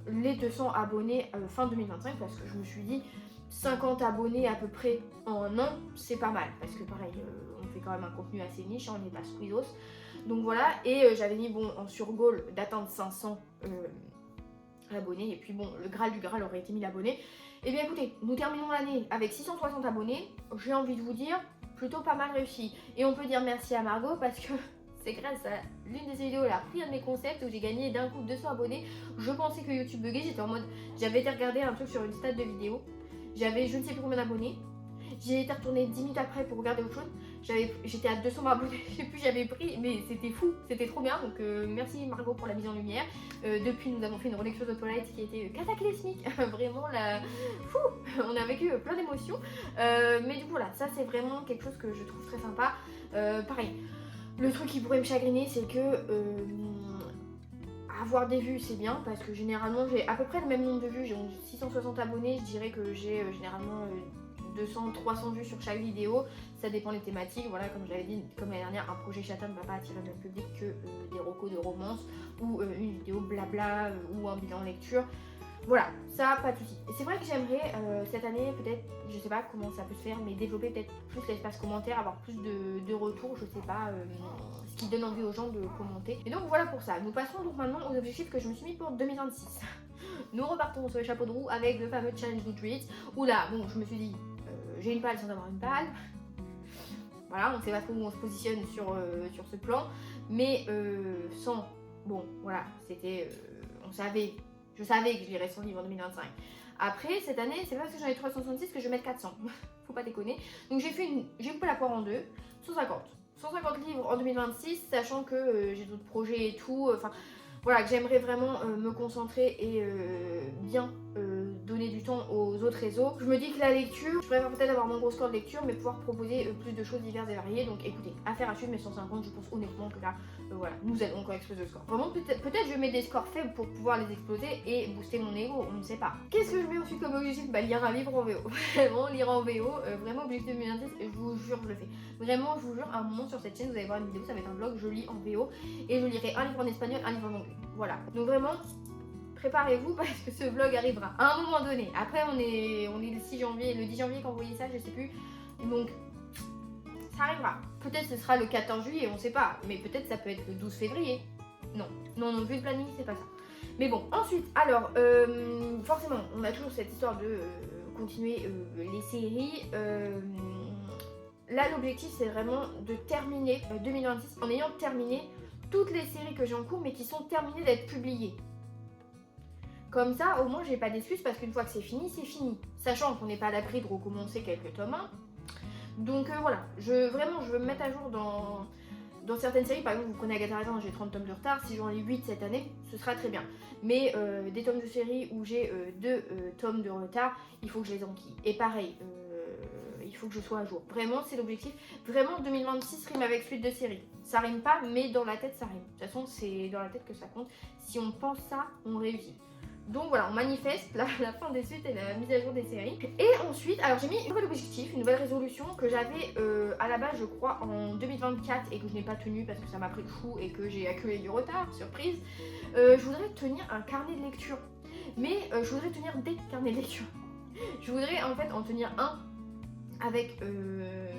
les 200 abonnés fin 2025 parce que je me suis dit 50 abonnés à peu près en un an, c'est pas mal parce que pareil, on fait quand même un contenu assez niche, hein, on n'est pas squeezos. Donc voilà, et j'avais mis bon en surgoal d'atteindre 500 abonnés et puis bon, le Graal du Graal aurait été 1000 abonnés. Et bien écoutez, nous terminons l'année avec 660 abonnés, j'ai envie de vous dire, plutôt pas mal réussi. Et on peut dire merci à Margot parce que c'est grâce à l'une de ces vidéos, elle a pris un de mes concepts où j'ai gagné d'un coup 200 abonnés. Je pensais que YouTube buguait, j'étais en mode, j'avais été regarder un truc sur une stat de vidéo. J'avais je ne sais plus combien d'abonnés. J'ai été retournée 10 minutes après pour regarder autre chose. J'étais à 200 abonnés, je sais plus j'avais pris, mais c'était fou, c'était trop bien. Donc merci Margot pour la mise en lumière. Depuis nous avons fait une relecture de Twilight qui était cataclysmique. Vraiment la fou, on a vécu plein d'émotions. Mais du coup voilà, ça c'est vraiment quelque chose que je trouve très sympa. Pareil, le truc qui pourrait me chagriner c'est que avoir des vues c'est bien parce que généralement j'ai à peu près le même nombre de vues, j'ai 660 abonnés, je dirais que j'ai généralement 200-300 vues sur chaque vidéo, ça dépend des thématiques, voilà comme j'avais dit, comme l'année dernière, un projet Chatham ne va pas attirer le même public que des recos de romance ou une vidéo blabla ou un bilan lecture. Voilà, ça pas de soucis. C'est vrai que j'aimerais cette année peut-être, je sais pas comment ça peut se faire, mais développer peut-être plus l'espace commentaire, avoir plus de retours, je sais pas, ce qui donne envie aux gens de commenter. Et donc voilà pour ça. Nous passons donc maintenant aux objectifs que je me suis mis pour 2026. Nous repartons sur les chapeaux de roue avec le fameux challenge Goodreads, où là, bon, je me suis dit, j'ai une palle sans avoir une palle. Voilà, on sait pas trop où on se positionne sur ce plan, mais sans, bon, voilà, c'était, je savais que je lirais 100 livres en 2025. Après, cette année, c'est pas parce que j'en ai 366 que je vais mettre 400. Faut pas déconner. Donc j'ai coupé la poire en deux. 150 livres en 2026, sachant que j'ai d'autres projets et tout. Enfin, voilà, que j'aimerais vraiment me concentrer et bien donner du temps aux autres réseaux. Je me dis que la lecture, je préfère peut-être avoir mon gros score de lecture, mais pouvoir proposer plus de choses diverses et variées. Donc écoutez, affaire à suivre, mais 150, je pense honnêtement que là, voilà, nous allons encore exploser le score. Vraiment, peut-être je mets des scores faibles pour pouvoir les exploser et booster mon ego, on ne sait pas. Qu'est-ce que je mets ensuite comme objectif? Bah, lire un livre en VO. Vraiment, lire en VO, vraiment objectif 2026, je vous jure, je le fais. Vraiment, je vous jure, à un moment sur cette chaîne, vous allez voir une vidéo, ça va être un vlog, je lis en VO et je lirai un livre en espagnol, un livre en anglais. Voilà, donc vraiment, préparez-vous parce que ce vlog arrivera à un moment donné. Après, on est le 6 janvier, le 10 janvier quand vous voyez ça, je sais plus. Donc, ça arrivera. Peut-être ce sera le 14 juillet, on sait pas. Mais peut-être ça peut être le 12 février. Non, vu le planning, c'est pas ça. Mais bon, ensuite, alors, forcément, on a toujours cette histoire de continuer les séries. Là l'objectif c'est vraiment de terminer 2026 en ayant terminé toutes les séries que j'ai en cours mais qui sont terminées d'être publiées. Comme ça au moins j'ai pas d'excuses parce qu'une fois que c'est fini, sachant qu'on n'est pas à l'abri de recommencer quelques tomes 1. Donc voilà, je veux me mettre à jour dans certaines séries. Par exemple vous prenez Agatha Harkness, j'ai 30 tomes de retard, si j'en lis 8 cette année ce sera très bien. Mais des tomes de série où j'ai 2 tomes de retard, il faut que je les enquille. Et pareil, il faut que je sois à jour. Vraiment c'est l'objectif. Vraiment 2026 rime avec suite de série. Ça rime pas mais dans la tête ça rime. De toute façon c'est dans la tête que ça compte. Si on pense ça, on réussit. Donc voilà, on manifeste la fin des suites et la mise à jour des séries. Et ensuite, alors j'ai mis un nouvel objectif, une nouvelle résolution que j'avais à la base je crois en 2024 et que je n'ai pas tenu parce que ça m'a pris le fou et que j'ai accumulé du retard, surprise. Je voudrais tenir un carnet de lecture. Mais je voudrais tenir des carnets de lecture. Je voudrais en fait en tenir un avec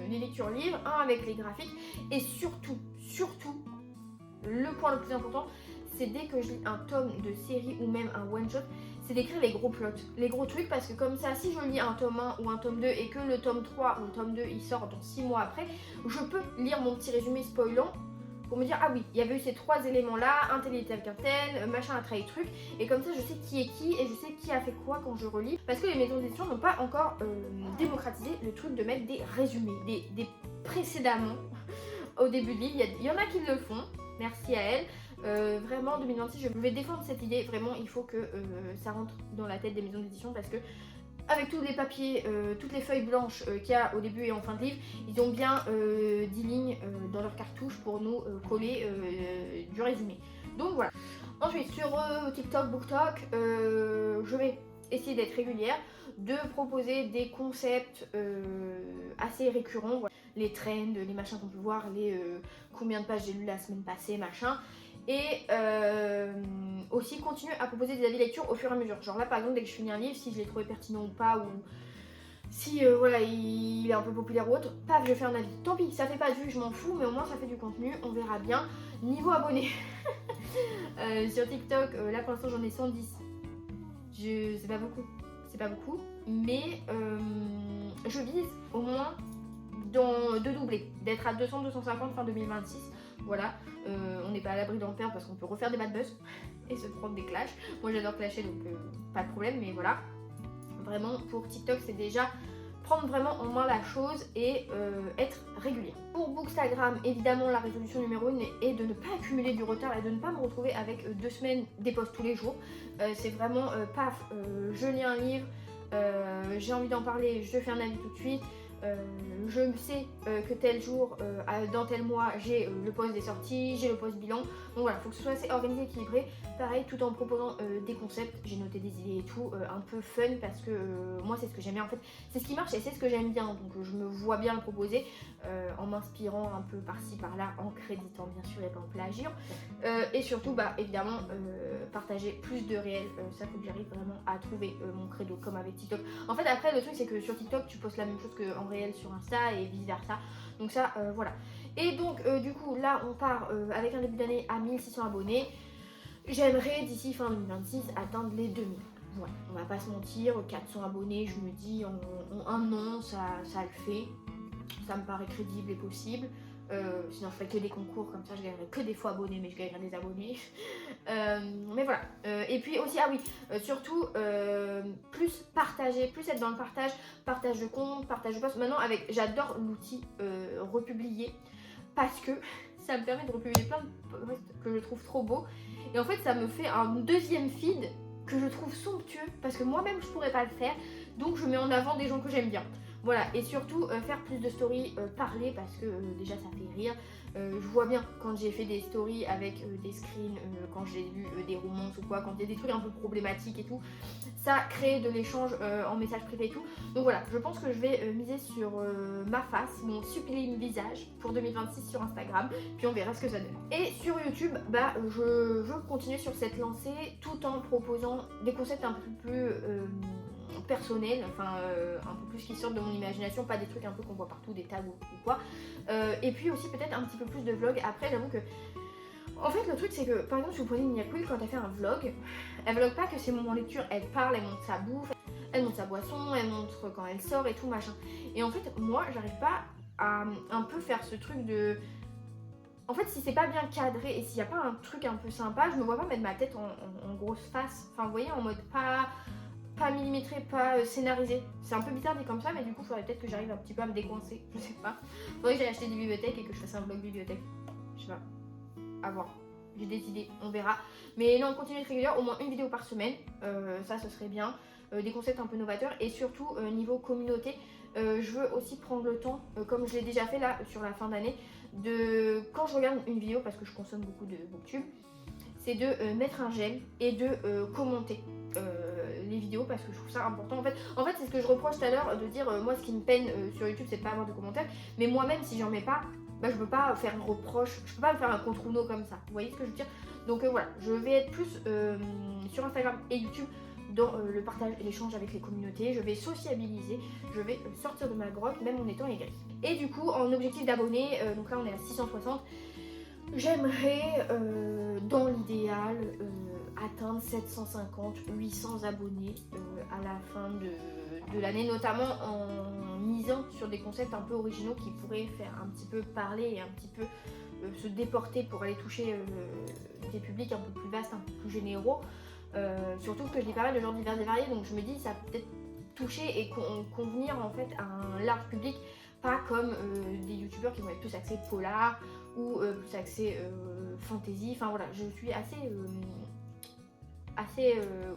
les lectures livres, un avec les graphiques et surtout, le point le plus important, c'est dès que je lis un tome de série ou même un one shot, c'est d'écrire les gros plots, les gros trucs parce que comme ça, si je lis un tome 1 ou un tome 2 et que le tome 3 ou le tome 2 il sort dans 6 mois après, je peux lire mon petit résumé spoilant pour me dire ah oui, il y avait eu ces 3 éléments là, un tel était avec un tel, machin a trahi truc, et comme ça je sais qui est qui et je sais qui a fait quoi quand je relis, parce que les maisons d'édition n'ont pas encore démocratisé le truc de mettre des résumés, des précédemment au début de livre, il y en a qui le font, merci à elles. Vraiment 2026 je vais défendre cette idée, vraiment il faut que ça rentre dans la tête des maisons d'édition parce que avec tous les papiers, toutes les feuilles blanches qu'il y a au début et en fin de livre, ils ont bien 10 lignes dans leur cartouche pour nous coller du résumé. Donc voilà. Ensuite sur TikTok, BookTok, je vais essayer d'être régulière, de proposer des concepts assez récurrents, voilà. Les trends, les machins qu'on peut voir, les combien de pages j'ai lu la semaine passée, machin. Et aussi continuer à proposer des avis lecture au fur et à mesure. Genre là par exemple dès que je finis un livre, si je l'ai trouvé pertinent ou pas, ou si voilà il est un peu populaire ou autre, paf je fais un avis. Tant pis, ça fait pas de vues, je m'en fous, mais au moins ça fait du contenu, on verra bien. Niveau abonnés, sur TikTok, là pour l'instant j'en ai 110. C'est pas beaucoup, mais je vise au moins de doubler, d'être à 200-250 fin 2026. Voilà, on n'est pas à l'abri d'en perdre parce qu'on peut refaire des bad buzz et se prendre des clashs. Moi j'adore clasher donc pas de problème, mais voilà. Vraiment pour TikTok c'est déjà prendre vraiment en main la chose et être régulier. Pour Bookstagram, évidemment la résolution numéro 1 est de ne pas accumuler du retard et de ne pas me retrouver avec 2 semaines des posts tous les jours. C'est vraiment paf, je lis un livre, j'ai envie d'en parler, je fais un avis tout de suite. Je sais que tel jour, dans tel mois, j'ai le post des sorties, j'ai le post bilan. Donc voilà, il faut que ce soit assez organisé, équilibré. Pareil, tout en proposant des concepts, j'ai noté des idées et tout, un peu fun parce que moi c'est ce que j'aime bien en fait. C'est ce qui marche et c'est ce que j'aime bien. Donc je me vois bien le proposer en m'inspirant un peu par-ci par-là, en créditant bien sûr et pas en plagiant. Et surtout, bah évidemment, partager plus de réels. Ça faut que j'arrive vraiment à trouver mon credo comme avec TikTok. En fait, après, le truc c'est que sur TikTok, tu postes la même chose qu'en réel sur Insta et vice versa. Donc ça, voilà. Et donc, du coup, là, on part avec un début d'année à 1600 abonnés. J'aimerais d'ici fin 2026 atteindre les 2000. Voilà, on va pas se mentir, 400 abonnés, je me dis en un an, ça le fait. Ça me paraît crédible et possible. Sinon je ferais que des concours, comme ça je gagnerais que des fois abonnés, mais je gagnerais des abonnés. Mais voilà. Et puis aussi, ah oui, surtout, plus partager, plus être dans le partage de compte, partage de posts. Maintenant, j'adore l'outil republier parce que ça me permet de republier plein de posts que je trouve trop beaux. Et en fait, ça me fait un deuxième feed que je trouve somptueux parce que moi-même je pourrais pas le faire. Donc je mets en avant des gens que j'aime bien. Voilà, et surtout faire plus de stories, parler parce que déjà ça fait rire. Je vois bien quand j'ai fait des stories avec des screens, quand j'ai lu des romances ou quoi, quand il y a des trucs un peu problématiques et tout, ça crée de l'échange en message privé et tout. Donc voilà, je pense que je vais miser sur ma face, mon sublime visage pour 2026 sur Instagram, puis on verra ce que ça donne. Et sur YouTube, bah je veux continuer sur cette lancée tout en proposant des concepts un peu plus personnel, enfin un peu plus qui sortent de mon imagination, pas des trucs un peu qu'on voit partout, des tags ou quoi. Et puis aussi peut-être un petit peu plus de vlog. Après j'avoue que en fait le truc c'est que par exemple si vous prenez Mia Quill quand elle fait un vlog, elle vlog pas que ses moments lecture, elle parle, elle montre sa bouffe, elle montre sa boisson, elle montre quand elle sort et tout machin. Et en fait, moi, j'arrive pas à un peu faire ce truc de... En fait, si c'est pas bien cadré et s'il y a pas un truc un peu sympa, je me vois pas mettre ma tête en grosse face. Enfin, vous voyez, en mode pas millimétré, pas scénarisé. C'est un peu bizarre dit comme ça, mais du coup, il faudrait peut-être que j'arrive un petit peu à me décoincer. Je sais pas. Faudrait que j'aille acheter des bibliothèques et que je fasse un blog bibliothèque. Je sais pas. À voir. J'ai des idées, on verra. Mais non, continuer d'être régulière, au moins une vidéo par semaine. Ça, ce serait bien. Des concepts un peu novateurs. Et surtout, niveau communauté, je veux aussi prendre le temps, comme je l'ai déjà fait là sur la fin d'année, de quand je regarde une vidéo, parce que je consomme beaucoup de booktube, c'est de mettre un j'aime et de commenter les vidéos parce que je trouve ça important. En fait c'est ce que je reproche tout à l'heure de dire moi ce qui me peine sur YouTube c'est de pas avoir de commentaires, mais moi-même si j'en mets pas, bah, je peux pas faire un reproche, je peux pas me faire un contre Uno comme ça. Vous voyez ce que je veux dire? Donc voilà, je vais être plus sur Instagram et YouTube dans le partage et l'échange avec les communautés, je vais sociabiliser, je vais sortir de ma grotte même en étant aigrie. Et du coup en objectif d'abonnés, donc là on est à 660, j'aimerais dans l'idéal atteindre 750-800 abonnés à la fin de l'année, notamment en misant sur des concepts un peu originaux qui pourraient faire un petit peu parler et un petit peu se déporter pour aller toucher des publics un peu plus vastes, un peu plus généraux. Surtout que je lis pas mal de genres divers et variés, donc je me dis ça peut peut-être toucher et convenir en fait à un large public, pas comme des youtubeurs qui vont être plus axés polar ou plus axés fantasy. Enfin voilà, je suis assez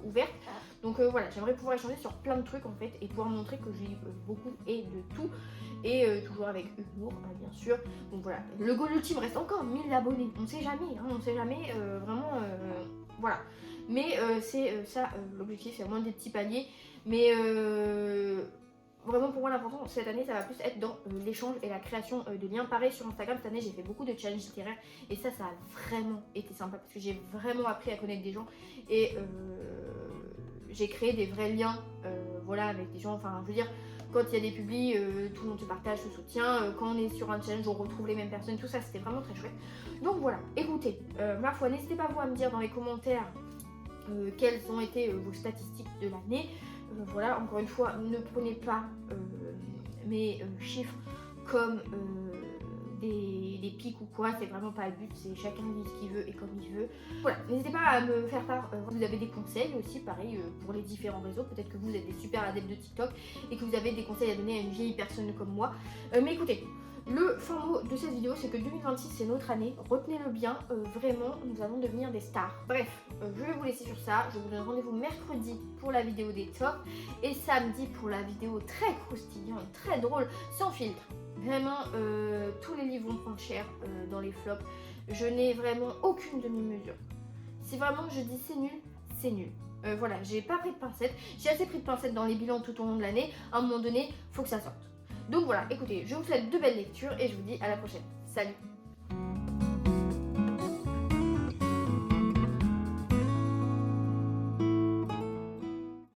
ouverte, donc voilà, j'aimerais pouvoir échanger sur plein de trucs en fait et pouvoir montrer que j'ai beaucoup et de tout et toujours avec humour bien sûr. Donc voilà, le goal ultime reste encore 1000 abonnés, on sait jamais hein, on sait jamais vraiment voilà, mais c'est ça l'objectif, c'est vraiment des petits paliers, mais vraiment pour moi l'important cette année ça va plus être dans l'échange et la création de liens. Pareil sur Instagram, cette année j'ai fait beaucoup de challenges littéraires et ça a vraiment été sympa parce que j'ai vraiment appris à connaître des gens et j'ai créé des vrais liens voilà, avec des gens. Enfin je veux dire, quand il y a des publis, tout le monde se partage, se soutient, quand on est sur un challenge on retrouve les mêmes personnes, tout ça c'était vraiment très chouette. Donc voilà, écoutez, ma foi, n'hésitez pas vous à me dire dans les commentaires quelles ont été vos statistiques de l'année. Voilà, encore une fois, ne prenez pas mes chiffres comme des pics ou quoi, c'est vraiment pas le but, c'est chacun dit ce qu'il veut et comme il veut. Voilà, n'hésitez pas à me faire part, vous avez des conseils aussi, pareil pour les différents réseaux, peut-être que vous êtes des super adeptes de TikTok et que vous avez des conseils à donner à une vieille personne comme moi. Mais écoutez, le fin mot de cette vidéo, c'est que 2026 c'est notre année, retenez-le bien, vraiment, nous allons devenir des stars. Bref, je vais vous laisser sur ça, je vous donne rendez-vous mercredi pour la vidéo des tops et samedi pour la vidéo très croustillante, très drôle, sans filtre. Vraiment, tous les livres vont prendre cher dans les flops, je n'ai vraiment aucune demi-mesure. Si vraiment je dis c'est nul, c'est nul. Voilà, j'ai pas pris de pincettes, j'ai assez pris de pincettes dans les bilans tout au long de l'année, à un moment donné, faut que ça sorte. Donc voilà, écoutez, je vous souhaite de belles lectures et je vous dis à la prochaine. Salut!